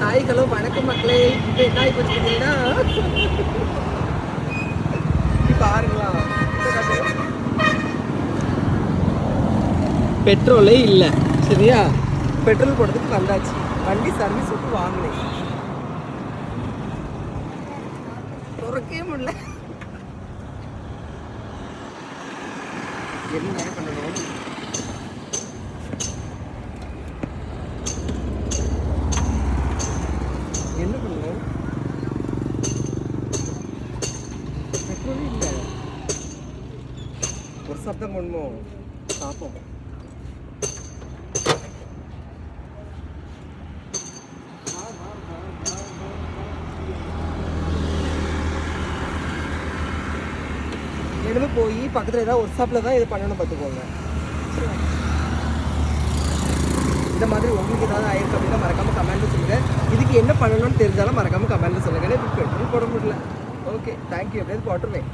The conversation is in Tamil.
ஹாய் ஹலோ வணக்கம் மக்களே. இப்போ என்ன ஆகி போச்சு பார்த்தீங்கன்னா, பாருங்களா பெட்ரோலே இல்லை. சரியா, பெட்ரோல் போடுறதுக்கு வந்தாச்சு. வண்டி சர்வீஸ் விட்டு வாங்கினேன், துறக்கவே முடியல. என்ன பண்ணணும்? என்ன பண்ணணும்? பெட்ரோலே இல்லை. ஒரு சப்தம் பண்ணுவோம், பார்ப்போம். எடுத்து போய் பக்கத்தில் ஏதாவது ஒரு ஷாப்பில் தான் இது பண்ணணும் பார்த்துக்கோங்க. இந்த மாதிரி உங்களுக்கு ஏதாவது ஆயிருக்கு அப்படின்னா மறக்காமல் கமெண்ட்டில் சொல்லுங்கள். இதுக்கு என்ன பண்ணணும்னு தெரிஞ்சாலும் மறக்காமல் கமெண்ட்டில் சொல்லுங்கள். இப்போ பெட்ரோல் போட முடியல. Okay, thank you. எப்படியாவது போட்டுருவேன்.